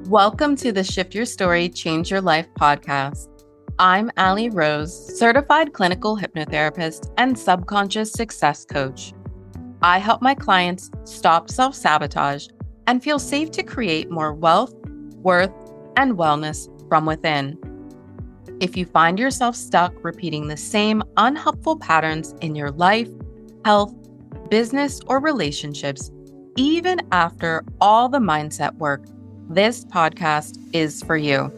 Welcome to the Shift Your Story, Change Your Life podcast. I'm Allie Rose, certified clinical hypnotherapist and subconscious success coach. I help my clients stop self-sabotage and feel safe to create more wealth, worth, and wellness from within. If you find yourself stuck repeating the same unhelpful patterns in your life, health, business, or relationships, even after all the mindset work, this podcast is for you.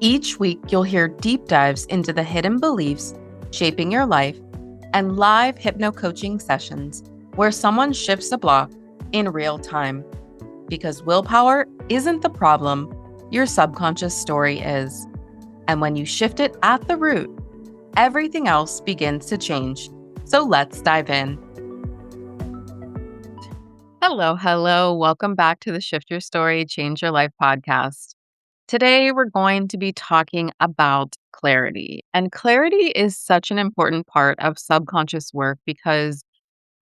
Each week, you'll hear deep dives into the hidden beliefs shaping your life and live hypno coaching sessions where someone shifts a block in real time. Because willpower isn't the problem, your subconscious story is. And when you shift it at the root, everything else begins to change. So let's dive in. Hello. Welcome back to the Shift Your Story, Change Your Life podcast. Today, we're going to be talking about clarity. And clarity is such an important part of subconscious work because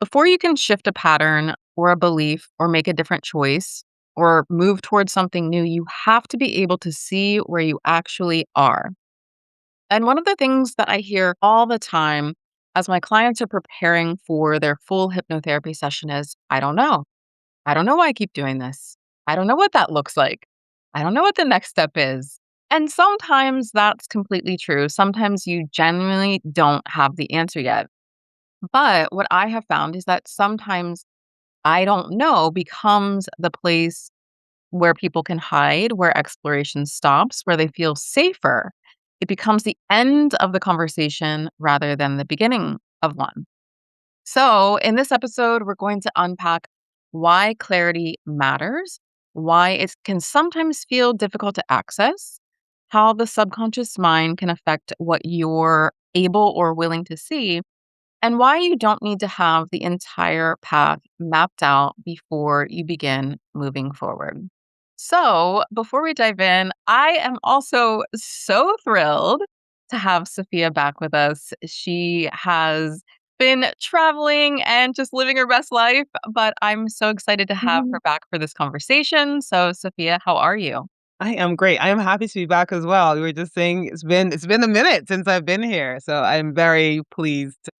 before you can shift a pattern or a belief or make a different choice or move towards something new, you have to be able to see where you actually are. And one of the things that I hear all the time as my clients are preparing for their full hypnotherapy session is, I don't know. I don't know why I keep doing this. I don't know what that looks like. I don't know what the next step is. And sometimes that's completely true. Sometimes you genuinely don't have the answer yet. But what I have found is that sometimes I don't know becomes the place where people can hide, where exploration stops, where they feel safer. It becomes the end of the conversation rather than the beginning of one. So, in this episode, we're going to unpack why clarity matters, why it can sometimes feel difficult to access, how the subconscious mind can affect what you're able or willing to see, and why you don't need to have the entire path mapped out before you begin moving forward. So, before we dive in, I am also so thrilled to have Safiya back with us. She has been traveling and just living her best life, but I'm so excited to have her back for this conversation. So, Safiya, how are you? I am great. I am happy to be back as well. You were just saying it's been a minute since I've been here, so I'm very pleased to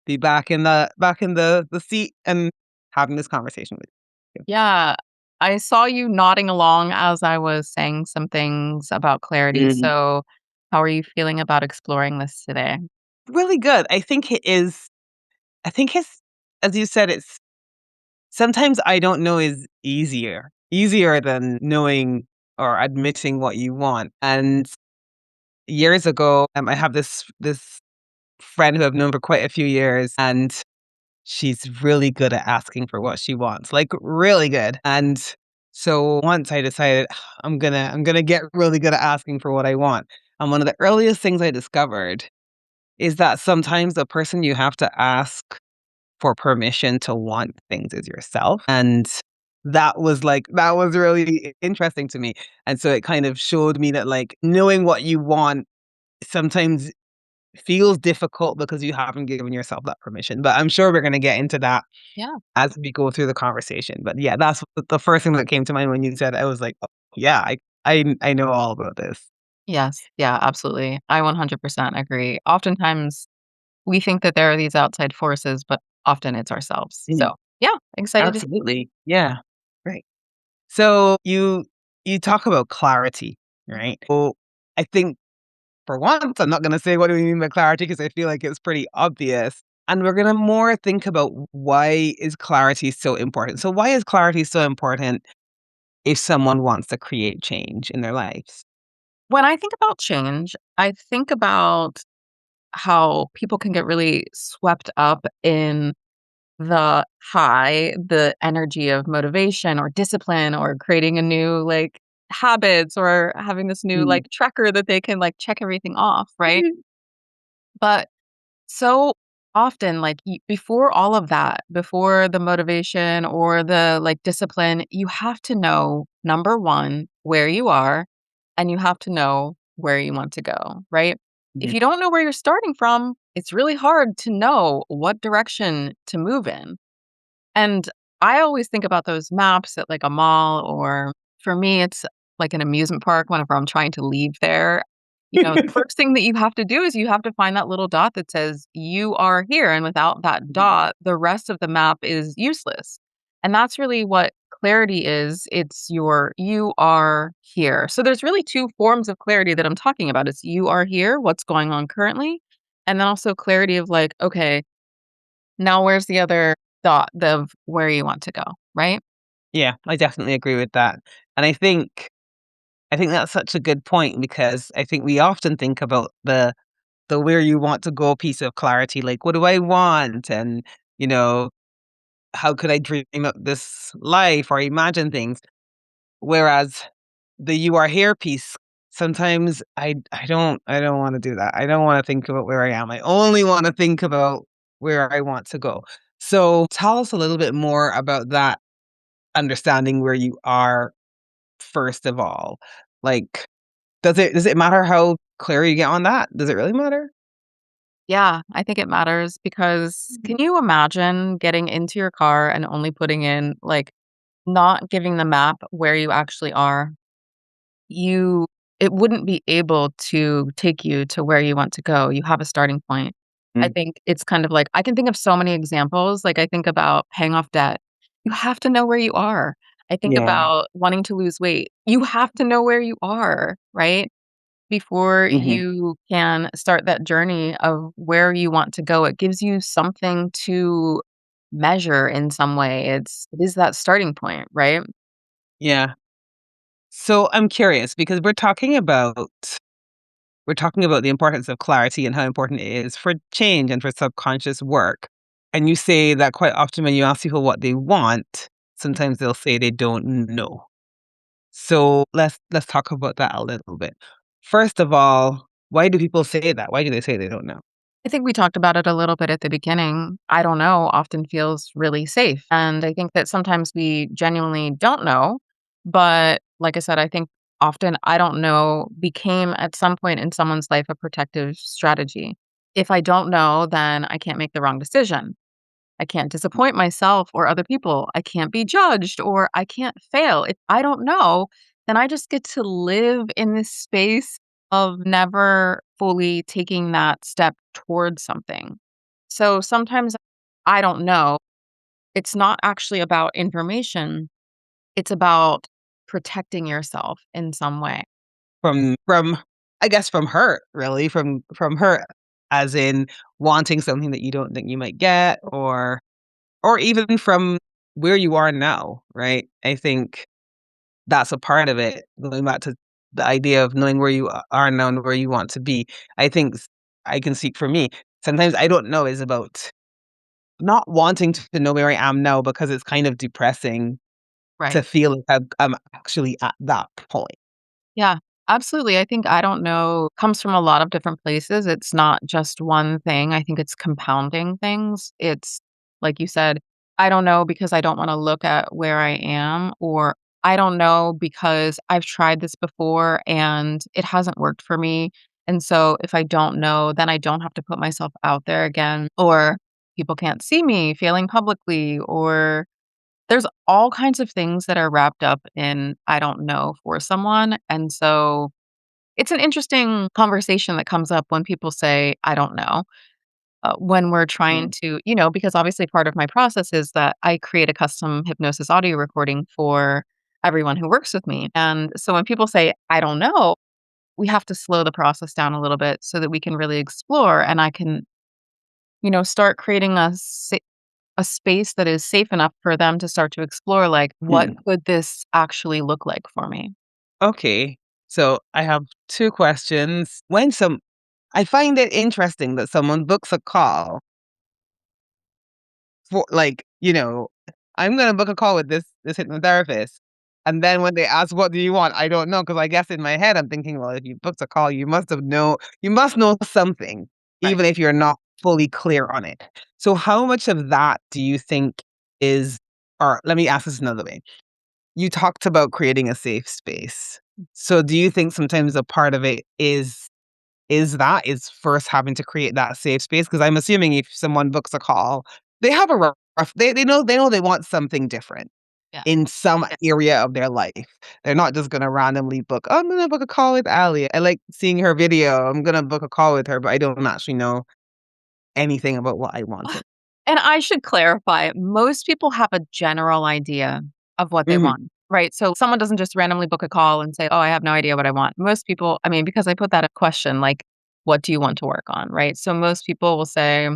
be back in the seat and having this conversation with you. Yeah, I saw you nodding along as I was saying some things about clarity. Mhm. So, how are you feeling about exploring this today? Really good. I think it is. I think it's as you said. It's sometimes I don't know is easier than knowing or admitting what you want. And years ago, I have this friend who I've known for quite a few years, and she's really good at asking for what she wants, like really good. And so once I decided I'm gonna get really good at asking for what I want. And one of the earliest things I discovered is that sometimes the person you have to ask for permission to want things is yourself. And that was really interesting to me. And so it kind of showed me that like knowing what you want sometimes feels difficult because you haven't given yourself that permission. But I'm sure we're going to get into that Yeah. as we go through the conversation. But yeah, that's the first thing that came to mind when you said it. I was like, oh, yeah, I know all about this. Yes. Yeah, absolutely. I 100% agree. Oftentimes we think that there are these outside forces, but often it's ourselves. Mhm. So, yeah, excited to. Absolutely. Yeah. Right. So you talk about clarity, right? So I think for once, I'm not going to say what do we mean by clarity because I feel like it's pretty obvious. And we're going to more think about why is clarity so important. So why is clarity so important if someone wants to create change in their lives? When I think about change, I think about how people can get really swept up in the energy of motivation or discipline or creating a new like habits or having this new Mm. like tracker that they can like check everything off, right? Mhm. But so often, like before all of that, before the motivation or the like discipline, you have to know number one, where you are, and you have to know where you want to go, right? If Mhm. you don't know where you're starting from, it's really hard to know what direction to move in. And I always think about those maps at like a mall, or for me, it's like an amusement park, whenever I'm trying to leave there, the first thing that you have to do is you have to find that little dot that says, "You are here," and without that dot, the rest of the map is useless. And that's really what clarity is. It's your "you are here." So there's really 2 forms of clarity that I'm talking about. It's "you are here," what's going on currently, and then also clarity of like, "Okay, now where's the other dot of where you want to go," right? Yeah, I definitely agree with that. And I think that's such a good point because I think we often think about the where you want to go piece of clarity, like what do I want? And, you know, how could I dream up this life or imagine things? Whereas the you are here piece, sometimes I don't want to do that. I don't want to think about where I am. I only want to think about where I want to go. So tell us a little bit more about that understanding where you are first of all. Like, does it matter how clear you get on that? Does it really matter? Yeah, I think it matters because can you imagine getting into your car and only putting in, like, not giving the map where you actually are? You it wouldn't be able to take you to where you want to go. You have a starting point. I Mm, think it's kind of like I can think of so many examples, like, I think about paying off debt. You have to know where you are. I think yeah. about wanting to lose weight. You have to know where you are, right? Before Mhm. you can start that journey of where you want to go. It gives you something to measure in some way. It is that starting point, right? Yeah. So I'm curious because we're talking about the importance of clarity and how important it is for change and for subconscious work. And you say that quite often when you ask people what they want, sometimes they'll say they don't know. So let's talk about that a little bit. First of all, why do people say that? Why do they say they don't know? I think we talked about it a little bit at the beginning. I don't know often feels really safe. And I think that sometimes we genuinely don't know. But like I said, I think often I don't know became at some point in someone's life a protective strategy. If I don't know, then I can't make the wrong decision. I can't disappoint myself or other people. I can't be judged or I can't fail. If I don't know, then I just get to live in this space of never fully taking that step towards something. So sometimes I don't know. It's not actually about information, it's about protecting yourself in some way. From I guess from hurt, really, from hurt as in wanting something that you don't think you might get or even from where you are now, right? I think that's a part of it, going back to the idea of knowing where you are now and where you want to be. I think I can speak for me. Sometimes I don't know is about not wanting to know where I am now because it's kind of depressing to Right. feel like I'm actually at that point. Yeah, absolutely. I think I don't know comes from a lot of different places. It's not just one thing. I think it's compounding things. It's like you said, I don't know because I don't want to look at where I am, or I don't know because I've tried this before and it hasn't worked for me. And so if I don't know, then I don't have to put myself out there again, or people can't see me failing publicly, or there's all kinds of things that are wrapped up in "I don't know" for someone, and so it's an interesting conversation that comes up when people say, "I don't know," when we're trying to because obviously part of my process is that I create a custom hypnosis audio recording for everyone who works with me, and so when people say, "I don't know," we have to slow the process down a little bit so that we can really explore, and I can, start creating a space that is safe enough for them to start to explore, like, what Mm. could this actually look like for me? Okay. So I have 2 questions. I find it interesting that someone books a call for like, I'm gonna book a call with this hypnotherapist, and then when they ask, "What do you want?" I don't know, because I guess in my head, I'm thinking, "Well, if you booked a call, you must know something, Right. even if you're not fully clear on it." So how much of that do you think is or let me ask this another way. You talked about creating a safe space. So do you think sometimes a part of it is first having to create that safe space? Because 'Cause I'm assuming if someone books a call, they have a rough they know they want something different. Yeah. in some area of their life. They're not just gonna randomly book, "Oh, I'm gonna book a call with Ali. I like seeing her video. I'm gonna book a call with her," but I don't actually know anything about what I wanted. And I should clarify, most people have a general idea of what they Mhm, want, right? So someone doesn't just randomly book a call and say, "Oh, I have no idea what I want." Most people, I mean, because I put that a question like, "What do you want to work on?" Right? So most people will say,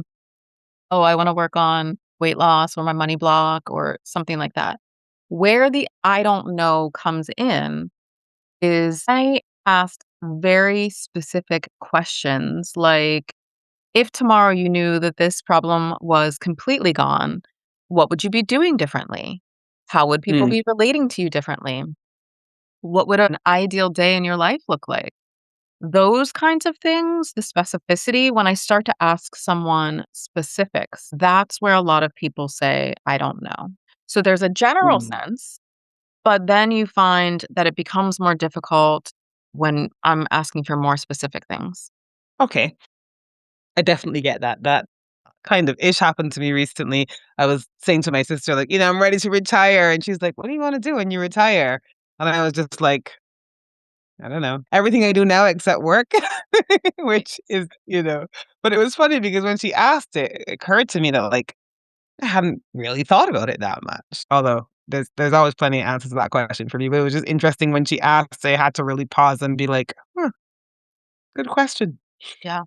"Oh, I want to work on weight loss or my money block or something like that." Where the I don't know comes in is I asked very specific questions like, if tomorrow you knew that this problem was completely gone, what would you be doing differently? How would people mm, be relating to you differently? What would an ideal day in your life look like? Those kinds of things, the specificity, when I start to ask someone specifics, that's where a lot of people say, I don't know. So there's a general mm. sense, but then you find that it becomes more difficult when I'm asking for more specific things. Okay, I definitely get that. That kind of ish happened to me recently. I was saying to my sister, like, "I'm ready to retire," and she's like, "What do you wanna do when you retire?" And I was just like, "I don't know. Everything I do now except work," which is, but it was funny because when she asked it, it occurred to me that, like, I hadn't really thought about it that much, although there's always plenty of answers to that question for me, but it was just interesting when she asked, I had to really pause and be like, "Huh, good question." Yeah.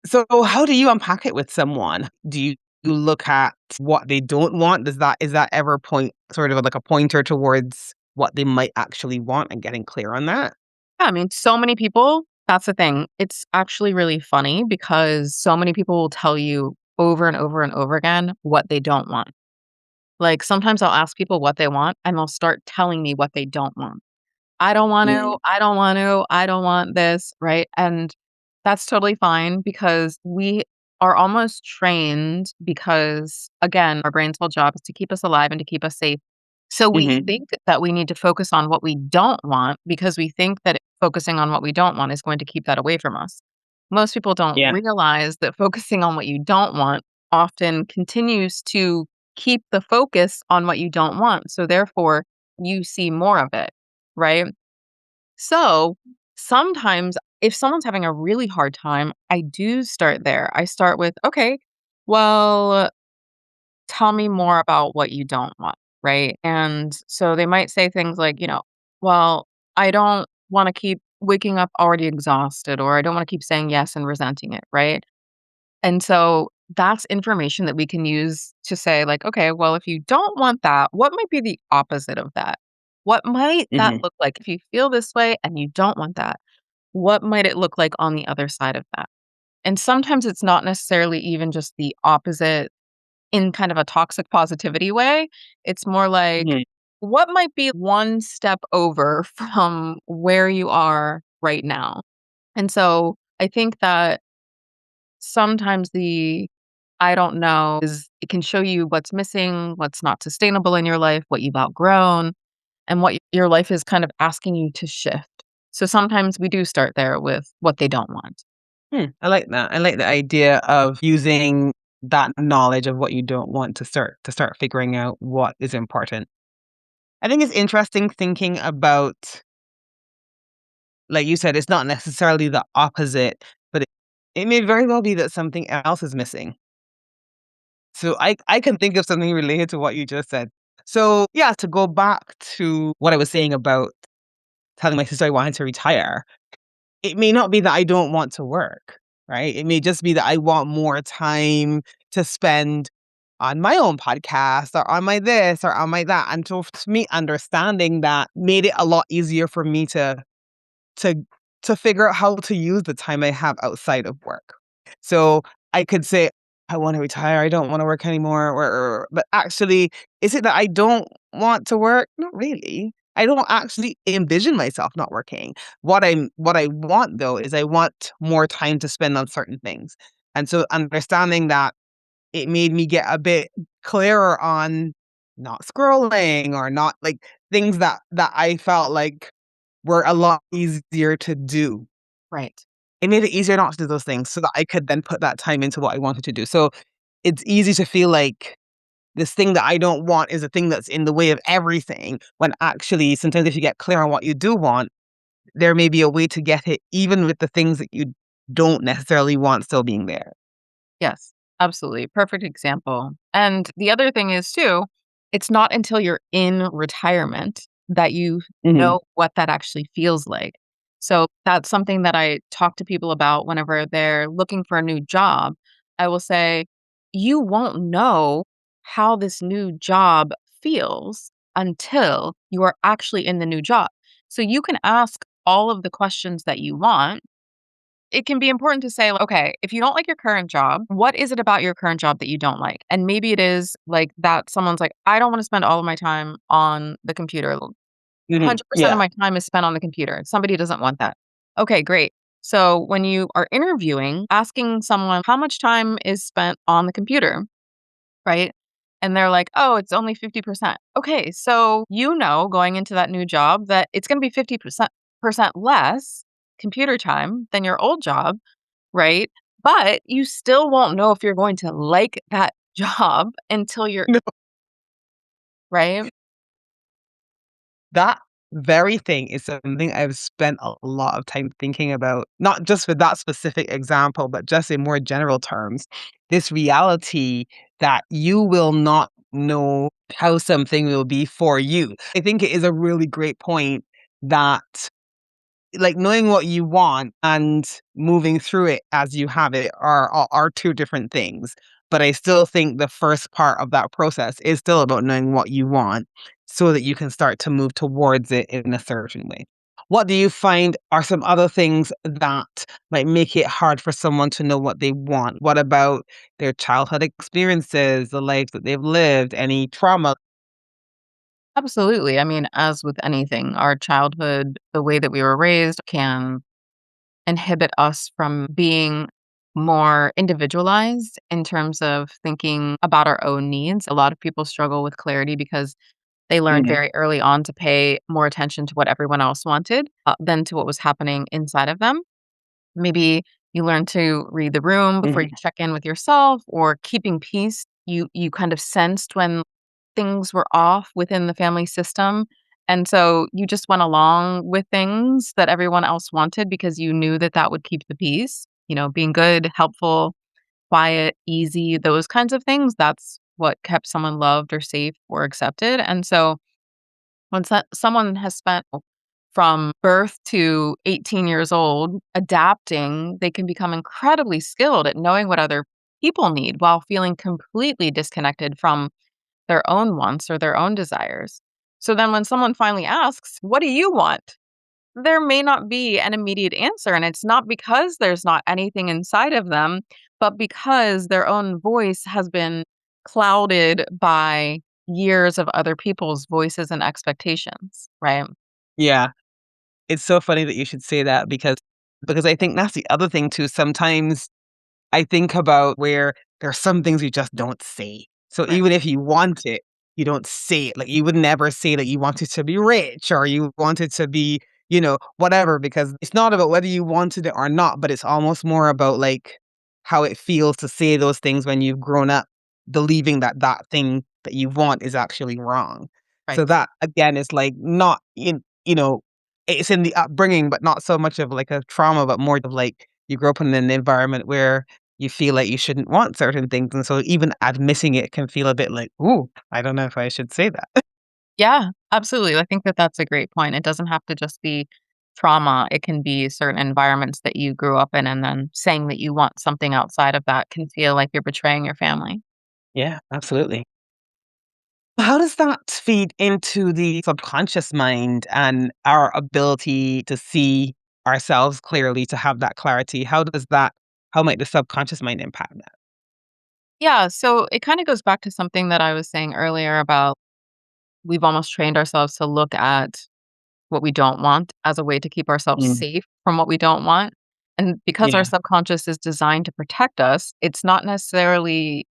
So how do you unpack it with someone? Do you look at what they don't want? Is that ever point sort of like a pointer towards what they might actually want and getting clear on that? Yeah, I mean, so many people, that's the thing. It's actually really funny because so many people will tell you over and over and over again what they don't want. Like sometimes I'll ask people what they want and they'll start telling me what they don't want. I don't want Mm, to, I don't want to, I don't want this, right? And that's totally fine because we are almost trained because, again, our brain's whole job is to keep us alive and to keep us safe. So we mhm, think that we need to focus on what we don't want because we think that focusing on what we don't want is going to keep that away from us. Most people don't yeah, realize that focusing on what you don't want often continues to keep the focus on what you don't want. So therefore, you see more of it, right? So sometimes if someone's having a really hard time, I do start there. I start with, okay, well, tell me more about what you don't want. Right. And so they might say things like, well, I don't want to keep waking up already exhausted, or I don't want to keep saying yes and resenting it. Right. And so that's information that we can use to say, like, okay, well, if you don't want that, what might be the opposite of that? What might that mhm, look like? If you feel this way and you don't want that, what might it look like on the other side of that? And sometimes it's not necessarily even just the opposite in kind of a toxic positivity way. It's more like, mhm, what might be one step over from where you are right now? And so I think that sometimes the I don't know is it can show you what's missing, what's not sustainable in your life, what you've outgrown, and what your life is kind of asking you to shift. So sometimes we do start there with what they don't want. I like that. I like the idea of using that knowledge of what you don't want to start figuring out what is important. I think it's interesting thinking about, like you said, it's not necessarily the opposite, but it may very well be that something else is missing. So I can think of something related to what you just said. So yeah, to go back to what I was saying about telling my sister I wanted to retire, it may not be that I don't want to work, right? It may just be that I want more time to spend on my own podcast or on my this or on my that. And so to me, understanding that made it a lot easier for me to to figure out how to use the time I have outside of work. So I could say, I want to retire, I don't want to work anymore, but actually, is it that I don't want to work? Not really. I don't actually envision myself not working. What I want though is I want more time to spend on certain things. And so understanding that, it made me get a bit clearer on not scrolling or not like things that I felt like were a lot easier to do. Right. It made it easier not to do those things so that I could then put that time into what I wanted to do. So it's easy to feel like this thing that I don't want is a thing that's in the way of everything. When actually, sometimes if you get clear on what you do want, there may be a way to get it, even with the things that you don't necessarily want still being there. Yes, absolutely. Perfect example. And the other thing is too, it's not until you're in retirement that you Hmm. know what that actually feels like. So that's something that I talk to people about whenever they're looking for a new job. I will say, you won't know how this new job feels until you are actually in the new job. So you can ask all of the questions that you want. It can be important to say, like, okay, if you don't like your current job, what is it about your current job that you don't like? And maybe it is like that someone's like, I don't want to spend all of my time on the computer. Hmm. 100% of Yeah. my time is spent on the computer. Somebody doesn't want that. Okay, great. So when you are interviewing, asking someone how much time is spent on the computer, right? And they're like, oh, it's only 50%. Okay, so you know going into that new job that it's going to be 50% less computer time than your old job, right? But you still won't know if you're going to like that job until you're No. right? That very thing is something I've spent a lot of time thinking about, not just with that specific example, but just in more general terms. This reality that you will not know how something will be for you. I think it is a really great point that, like, knowing what you want and moving through it as you have it are two different things. But I still think the first part of that process is still about knowing what you want so that you can start to move towards it in a certain way. What do you find are some other things that might make it hard for someone to know what they want? What about their childhood experiences, the life that they've lived, any trauma? Absolutely. I mean, as with anything, our childhood, the way that we were raised can inhibit us from being more individualized in terms of thinking about our own needs. A lot of people struggle with clarity because they learned Mhm. very early on to pay more attention to what everyone else wanted than to what was happening inside of them. Maybe you learn to read the room before you Mhm. check in with yourself or keeping peace. You kind of sensed when things were off within the family system. And so you just went along with things that everyone else wanted because you knew that that would keep the peace, being good, helpful, quiet, easy, those kinds of things. That's what kept someone loved or safe or accepted. And so once that someone has spent from birth to 18 years old adapting, they can become incredibly skilled at knowing what other people need while feeling completely disconnected from their own wants or their own desires. So then when someone finally asks, "What do you want?" there may not be an immediate answer. And it's not because there's not anything inside of them, but because their own voice has been clouded by years of other people's voices and expectations, right? Yeah. It's so funny that you should say that because I think that's the other thing too. Sometimes I think about where there are some things you just don't say. So Right. even if you want it, you don't say it. Like you would never say that you wanted to be rich or you wanted to be, whatever, because it's not about whether you wanted it or not, but it's almost more about like how it feels to say those things when you've grown up believing that that thing that you want is actually wrong. Right. So that again is like not it's in the upbringing, but not so much of like a trauma, but more of like you grew up in an environment where you feel like you shouldn't want certain things, and so even admitting it can feel a bit like, "Ooh, I don't know if I should say that." Yeah, absolutely. I think that that's a great point. It doesn't have to just be trauma. It can be certain environments that you grew up in, and then saying that you want something outside of that can feel like you're betraying your family. Yeah, absolutely. How does that feed into the subconscious mind and our ability to see ourselves clearly, to have that clarity? How might the subconscious mind impact that? Yeah, so it kind of goes back to something that I was saying earlier about we've almost trained ourselves to look at what we don't want as a way to keep ourselves Mm, safe from what we don't want. And because our yeah, subconscious is designed to protect us, it's not necessarily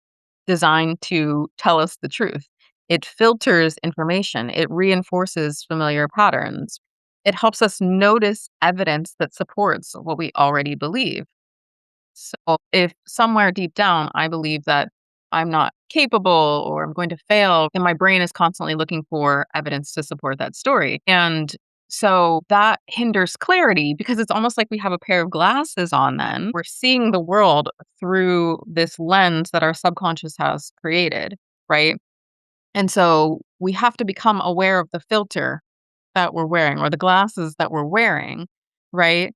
designed to tell us the truth. It filters information, it reinforces familiar patterns. It helps us notice evidence that supports what we already believe. So, if somewhere deep down I believe that I'm not capable or I'm going to fail, and my brain is constantly looking for evidence to support that story. And so that hinders clarity because it's almost like we have a pair of glasses on then. We're seeing the world through this lens that our subconscious has created, right? And so we have to become aware of the filter that we're wearing or the glasses that we're wearing, right?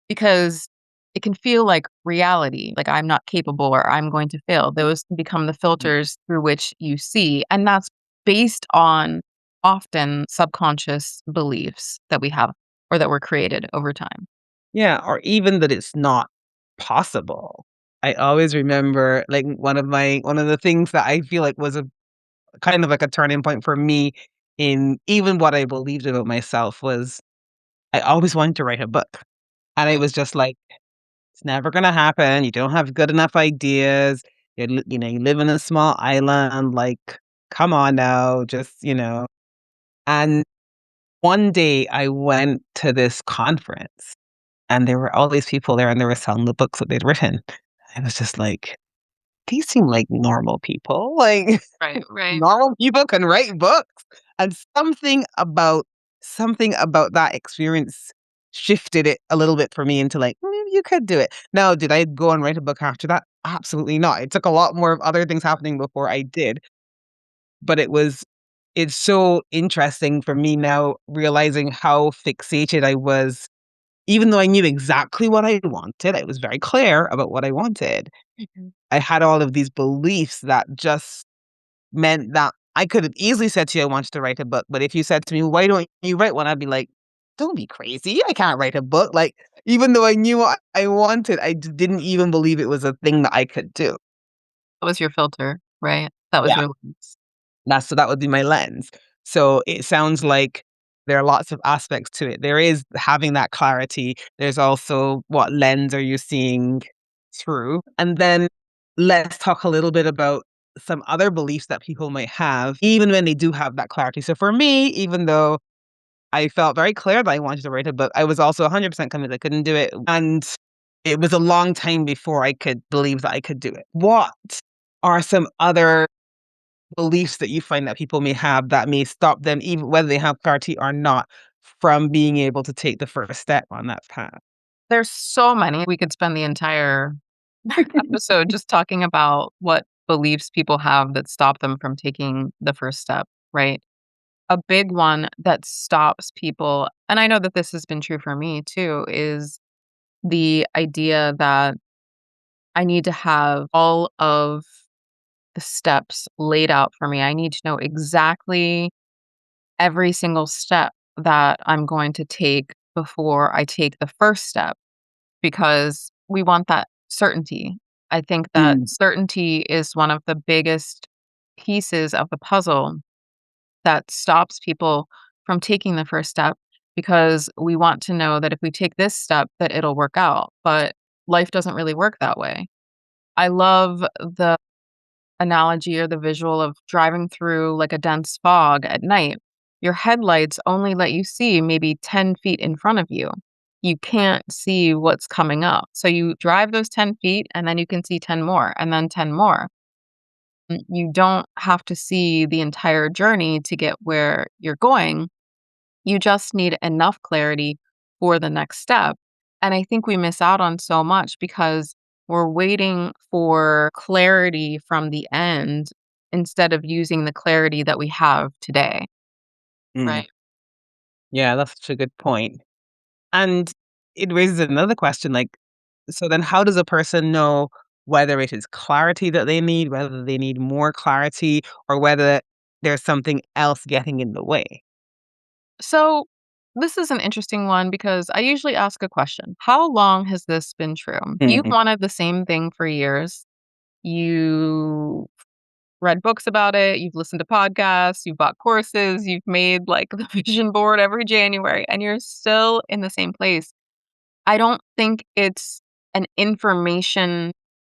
Because it can feel like reality, like I'm not capable or I'm going to fail. Those can become the filters through which you see. And that's based on often subconscious beliefs that we have or that were created over time. Yeah, or even that it's not possible. I always remember, like, one of the things that I feel like was a kind of like a turning point for me in even what I believed about myself was I always wanted to write a book. And it was just like, "It's never gonna happen. You don't have good enough ideas. You live in a small island, like, come on now, just," And one day I went to this conference and there were all these people there and they were selling the books that they'd written. I was just like, "These seem like normal people, like, Right, right. normal people can write books." And something about that experience shifted it a little bit for me into like, "Maybe you could do it." Now, did I go and write a book after that? Absolutely not. It took a lot more of other things happening before I did, but it's so interesting for me now realizing how fixated I was. Even though I knew exactly what I wanted, I was very clear about what I wanted. Mhm. I had all of these beliefs that just meant that I could have easily said to you I wanted to write a book, but if you said to me, "Why don't you write one?" I'd be like, "Don't be crazy. I can't write a book." Like, even though I knew what I wanted, didn't even believe it was a thing that I could do. That was your filter, right? That was Yeah. your lens. That would be my lens. So it sounds like there are lots of aspects to it. There is having that clarity. There's also what lens are you seeing through? And then let's talk a little bit about some other beliefs that people might have, even when they do have that clarity. So for me, even though I felt very clear that I wanted to write a book, I was also 100% convinced I couldn't do it. And it was a long time before I could believe that I could do it. What are some other beliefs that you find that people may have that may stop them, even whether they have clarity or not, from being able to take the first step on that path? There's so many. We could spend the entire episode just talking about what beliefs people have that stop them from taking the first step, right? A big one that stops people, and I know that this has been true for me too, is the idea that I need to have all of the steps laid out for me. I need to know exactly every single step that I'm going to take before I take the first step because we want that certainty. I think that Mm, certainty is one of the biggest pieces of the puzzle that stops people from taking the first step because we want to know that if we take this step that it'll work out, but life doesn't really work that way. I love the analogy or the visual of driving through like a dense fog at night. Your headlights only let you see maybe 10 feet in front of you. You can't see what's coming up. So you drive those 10 feet and then you can see 10 more and then 10 more. You don't have to see the entire journey to get where you're going. You just need enough clarity for the next step. And I think we miss out on so much because we're waiting for clarity from the end instead of using the clarity that we have today. mm. Right. Yeah, that's such a good point. And it raises another question, like, so then how does a person know whether it is clarity that they need, whether they need more clarity, or whether there's something else getting in the way? So this is an interesting one because I usually ask a question. How long has this been true? You've Mhm. wanted the same thing for years. You read books about it, you've listened to podcasts, you've bought courses, you've made like the vision board every January, and you're still in the same place. I don't think it's an information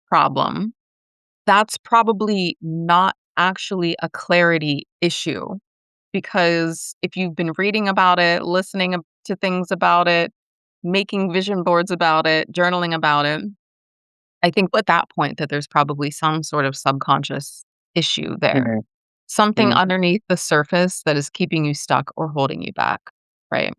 problem. That's probably not actually a clarity issue because if you've been reading about it, to things about it, making vision boards about it, journaling about it, I think at that point that there's probably some sort of subconscious issue there. Mm, Something mm, underneath the surface that is keeping you stuck or holding you back, right?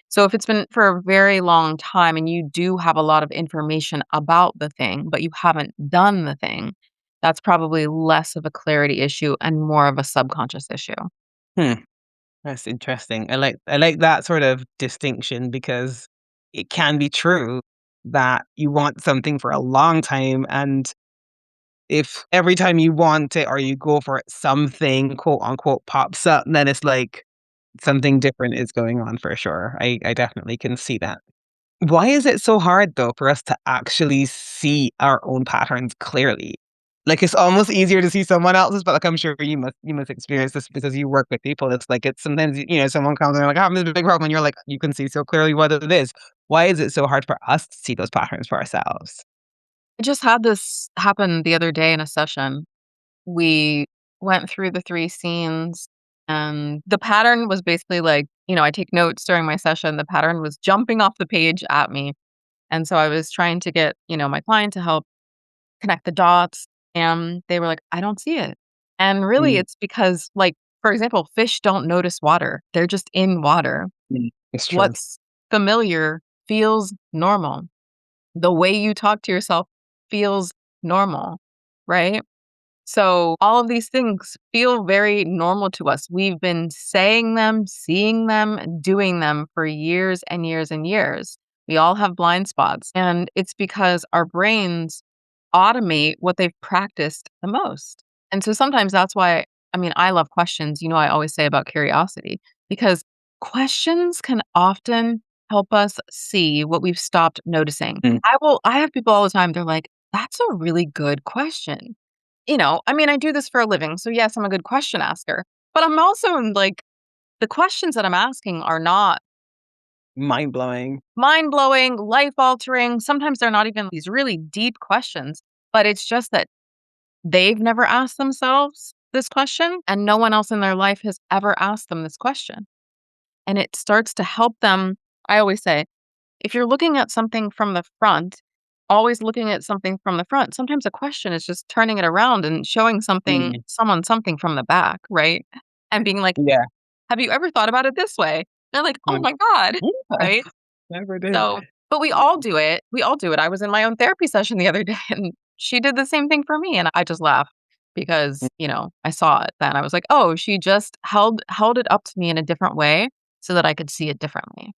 So if it's been for a very long time and you do have a lot of information about the thing, but you haven't done the thing, that's probably less of a clarity issue and more of a subconscious issue. hmm. That's interesting. I like that sort of distinction because it can be true that you want something for a long time, and if every time you want it or you go for it, something quote unquote pops up, then it's like something different is going on for sure. I definitely can see that. Why is it so hard though for us to actually see our own patterns clearly? Like it's almost easier to see someone else's, but like I'm sure you must experience this because you work with people. It's like it's sometimes someone comes and they're like, "I'm having this big problem," and you're like, you can see so clearly what it is. Why is it so hard for us to see those patterns for ourselves? I just had this happen the other day in a session. We went through the 3 scenes, and the pattern was basically like, I take notes during my session. The pattern was jumping off the page at me. And so I was trying to get, my client to help connect the dots, and they were like, "I don't see it." And really Mm, it's because, like, for example, fish don't notice water. They're just in water. it's true. What's familiar feels normal. The way you talk to yourself feels normal, right? So all of these things feel very normal to us. We've been saying them, seeing them, doing them for years and years and years. We all have blind spots. And it's because our brains automate what they've practiced the most. And so sometimes that's why, I love questions. I always say about curiosity, because questions can often help us see what we've stopped noticing. Mm, I have people all the time, they're like, that's a really good question. I do this for a living. So, yes, I'm a good question asker, but I'm also like, the questions that I'm asking are not mind blowing. mind blowing, life altering. Sometimes they're not even these really deep questions, but it's just that they've never asked themselves this question, and no one else in their life has ever asked them this question. And it starts to help them. I always say, if you're looking at something from the front, always looking at something from the front, sometimes a question is just turning it around and showing Mm, someone something from the back, right? And being like, yeah. "Have you ever thought about it this way?" They're like, "Oh Mm, my god," yeah. right? Never did. So, but we all do it. We all do it. I was in my own therapy session the other day and she did the same thing for me and I just laughed because, I saw it then. I was like, "Oh, she just held it up to me in a different way so that I could see it differently."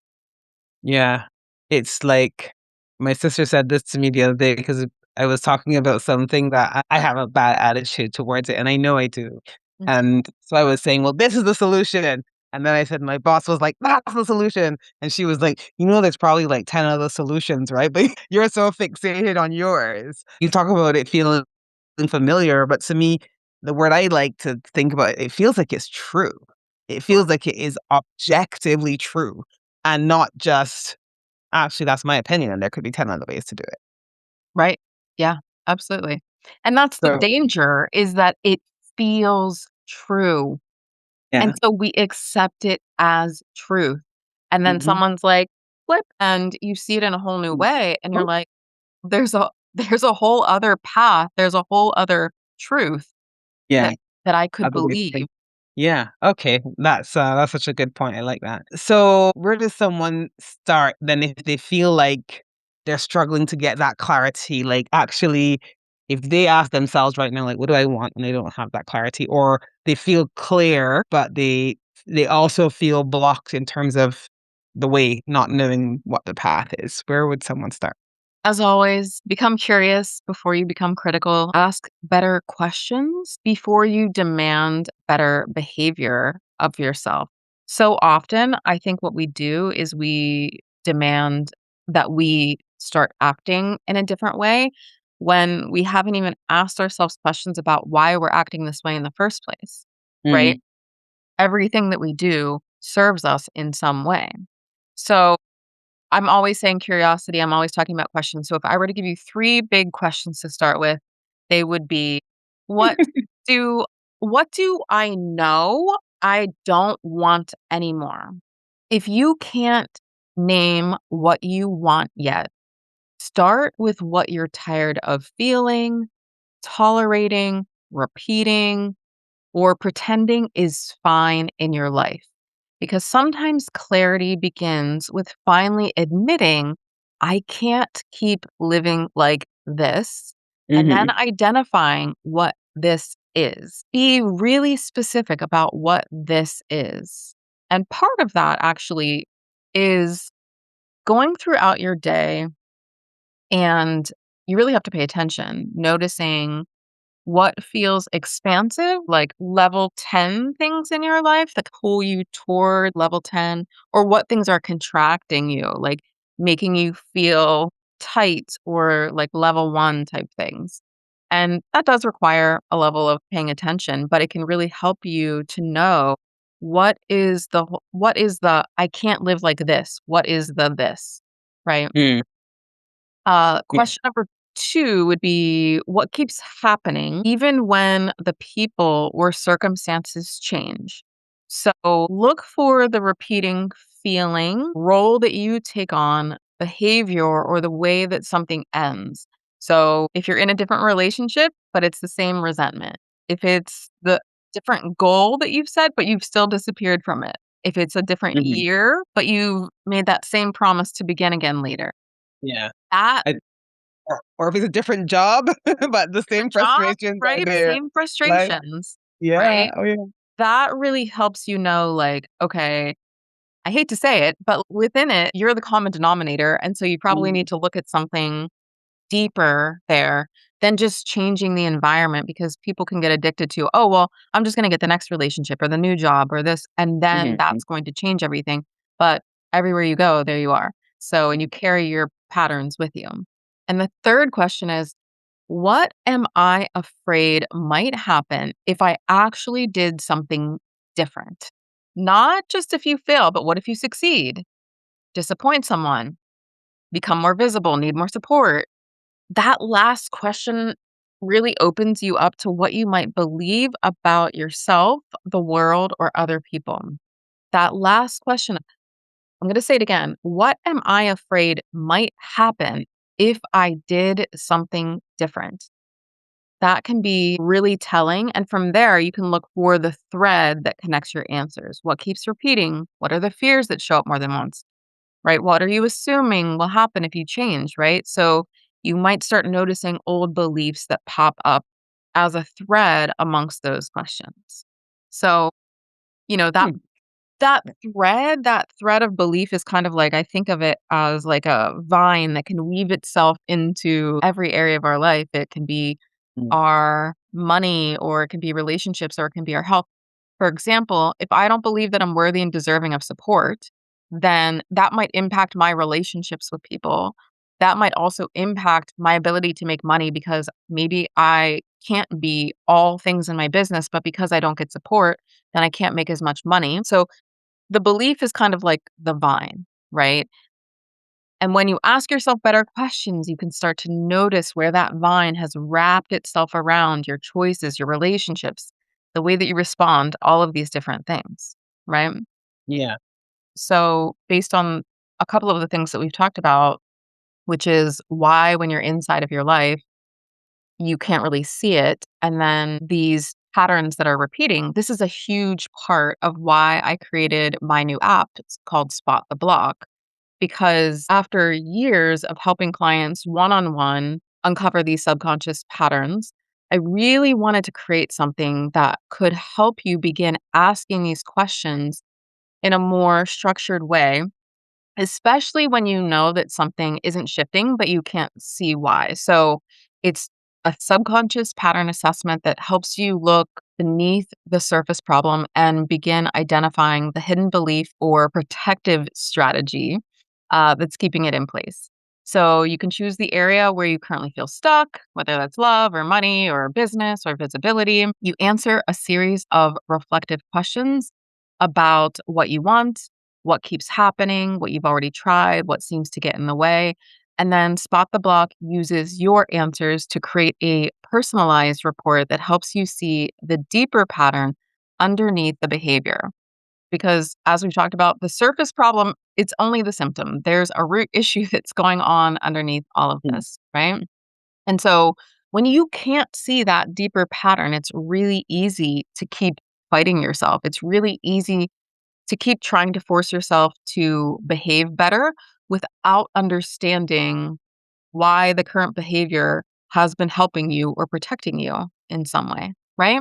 Yeah. It's like my sister said this to me the other day because I was talking about something that I have a bad attitude towards it, and I know I do. Mm. And so I was saying, "Well, this is the solution." And then I said, my boss was like, "That's the solution." And she was like, there's probably like 10 other solutions, right? But you're so fixated on yours. You talk about it feeling familiar, but to me, the word I like to think about, it feels like it's true. It feels like it is objectively true and not just, "Actually, that's my opinion, and there could be 10 other ways to do it." Right? Yeah, absolutely. And that's the So danger is that it feels true. And yeah. so we accept it as truth. And then Mhm. someone's like, "Flip," and you see it in a whole new Mm. way and you're Oh, like, there's a whole other path, there's a whole other truth yeah, that I could other ways to believe. think. Yeah, okay, that's such a good point, I like that. So, where does someone start then if they feel like they're struggling to get that clarity? Like, actually, if they ask themselves right now, like, "What do I want?" and they don't have that clarity, or they feel clear, but they also feel blocked in terms of the way, not knowing what the path is. Where would someone start? As always, become curious before you become critical. Ask better questions before you demand better behavior of yourself. So often, I think what we do is we demand that we start acting in a different way when we haven't even asked ourselves questions about why we're acting this way in the first place, right? Mm, Everything that we do serves us in some way. So, I'm always saying curiosity, I'm always talking about questions. So if I were to give you 3 big questions to start with, they would be, what do what do I know I don't want anymore? If you can't name what you want yet, Start with what you're tired of feeling, tolerating, repeating, or pretending is fine in your life. Because sometimes clarity begins with finally admitting, I can't keep living like this, and then Mhm. identifying what this is. Be really specific about what this is. And part of that actually is going throughout your day, and you really have to pay attention, noticing what feels expansive, like level 10 things in your life that pull you toward level 10, or what things are contracting you, like making you feel tight or like level 1 type things. And that does require a level of paying attention, but it can really help you to know what is the I can't live like this. What is the this, right? Mm. Yeah. Question number 2 would be what keeps happening even when the people or circumstances change? So look for the repeating feeling, role that you take on, behavior, or the way that something ends. So if you're in a different relationship, but it's the same resentment, if it's the different goal that you've set, but you've still disappeared from it, if it's a different Mhm. year, but you've made that same promise to begin again later. Yeah. That I or if it's a different job, but the same different job, frustrations are right? there. Same Like frustrations, yeah. right? Oh, yeah. That really helps you know, like, okay, I hate to say it, but within it, you're the common denominator. And so you probably Mhm. need to look at something deeper there than just changing the environment because people can get addicted to, oh, well, I'm just going to get the next relationship or the new job or this, and then Mhm. that's going to change everything. But everywhere you go, there you are. So, and you carry your patterns with you. And the third question is, what am I afraid might happen if I actually did something different? Not just if you fail, but what if you succeed, disappoint someone, become more visible, need more support? That last question really opens you up to what you might believe about yourself, the world, or other people. That last question, I'm going to say it again. What am I afraid might happen if I did something different? That can be really telling. And from there, you can look for the thread that connects your answers. What keeps repeating? What are the fears that show up more than once? Right? What are you assuming will happen if you change? Right? So you might start noticing old beliefs that pop up as a thread amongst those questions. So, you know, Hmm. that thread of belief is kind of like I think of it as like a vine that can weave itself into every area of our life. It can be Mm. our money, or it can be relationships, or it can be our health. For example, if I don't believe that I'm worthy and deserving of support, then that might impact my relationships with people. That might also impact my ability to make money because maybe I can't be all things in my business, but because I don't get support, then I can't make as much money. So the belief is kind of like the vine, right? And when you ask yourself better questions, you can start to notice where that vine has wrapped itself around your choices, your relationships, the way that you respond, all of these different things, right? Yeah. So, based on a couple of the things that we've talked about, which is why when you're inside of your life, you can't really see it. And then these patterns that are repeating, this is a huge part of why I created my new app. It's called Spot the Block because after years of helping clients one on one uncover these subconscious patterns, I really wanted to create something that could help you begin asking these questions in a more structured way, especially when you know that something isn't shifting, but you can't see why. So it's a subconscious pattern assessment that helps you look beneath the surface problem and begin identifying the hidden belief or protective strategy that's keeping it in place. So you can choose the area where you currently feel stuck, whether that's love or money or business or visibility. You answer a series of reflective questions about what you want, what keeps happening, what you've already tried, what seems to get in the way. And then Spot the Block uses your answers to create a personalized report that helps you see the deeper pattern underneath the behavior. because as we've talked about, the surface problem, it's only the symptom. There's a root issue that's going on underneath all of Mm. this, right? And so when you can't see that deeper pattern, it's really easy to keep fighting yourself. It's really easy to keep trying to force yourself to behave better without understanding why the current behavior has been helping you or protecting you in some way, right?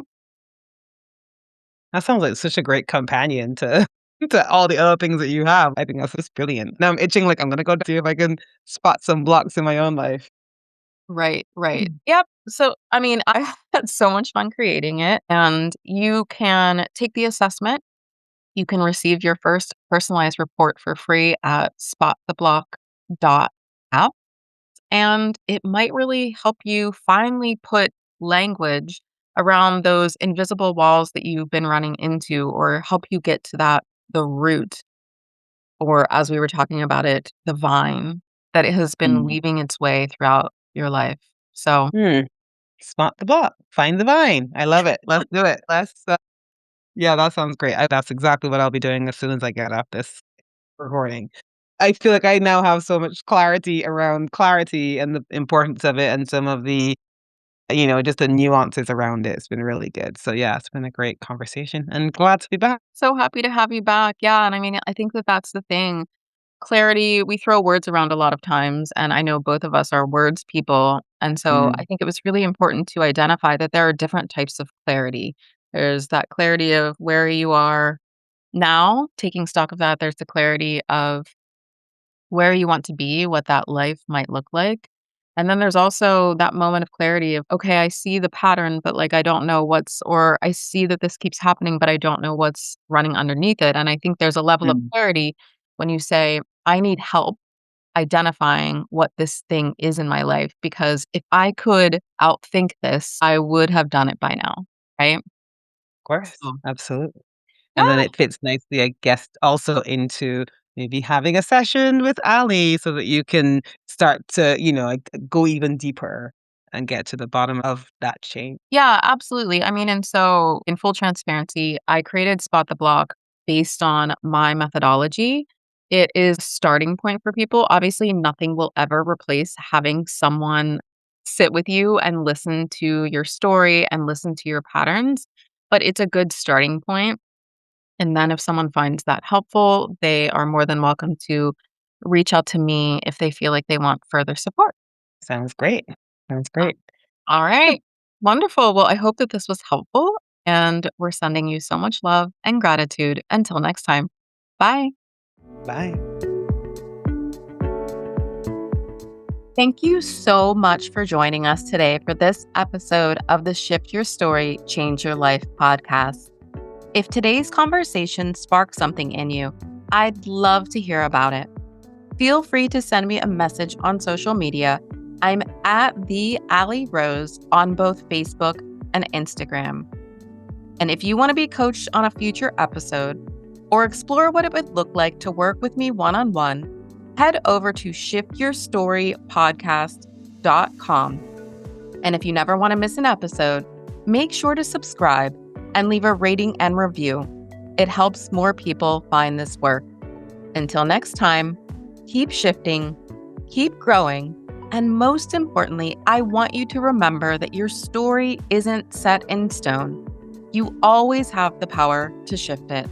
That sounds like such a great companion to to all the other things that you have. I think that's just brilliant. Now I'm itching, like, I'm gonna go see if I can spot some blocks in my own life. Right, right. Mm. Yep. So, I mean, I had so much fun creating it, and you can take the assessment. You can receive your first personalized report for free at spottheblock.app. And it might really help you finally put language around those invisible walls that you've been running into, or help you get to the root, or as we were talking about it, the vine that it has been Mm. weaving its way throughout your life. So, Hmm. Spot the block, find the vine. I love it. Let's do it. Yeah, that sounds great. That's exactly what I'll be doing as soon as I get off this recording. I feel like I now have so much clarity around clarity and the importance of it and some of the, just the nuances around it. It's been really good. So yeah, it's been a great conversation and glad to be back. so happy to have you back. Yeah. And I mean, I think that that's the thing. Clarity, we throw words around a lot of times, and I know both of us are words people. And so I Mm, think it was really important to identify that there are different types of clarity. There's that clarity of where you are now, taking stock of that. There's the clarity of where you want to be, what that life might look like. And then there's also that moment of clarity of, okay, I see the pattern, but like I don't know or I see that this keeps happening, but I don't know what's running underneath it. And I think there's a level of mm. clarity when you say, I need help identifying what this thing is in my life, because if I could outthink this, I would have done it by now. Right. Of course, So, absolutely. And then yeah. it fits nicely, I guess, also into maybe having a session with Ali so that you can start to, like, go even deeper and get to the bottom of that chain. Yeah, absolutely. I mean, and so in full transparency, I created Spot the Block based on my methodology. It is a starting point for people. Obviously, nothing will ever replace having someone sit with you and listen to your story and listen to your patterns, but it's a good starting point. And then if someone finds that helpful, they are more than welcome to reach out to me if they feel like they want further support. Sounds great. Sounds great. All right. Wonderful. Well, I hope that this was helpful, and we're sending you so much love and gratitude. Until next time. Bye. Bye. Thank you so much for joining us today for this episode of the Shift Your Story, Change Your Life podcast. If today's conversation sparked something in you, I'd love to hear about it. Feel free to send me a message on social media. I'm at the Ali Rose on both Facebook and Instagram. And if you want to be coached on a future episode or explore what it would look like to work with me one-on-one, head over to shiftyourstorypodcast.com. And if you never want to miss an episode, make sure to subscribe and leave a rating and review. It helps more people find this work. Until next time, keep shifting, keep growing, and most importantly, I want you to remember that your story isn't set in stone. You always have the power to shift it.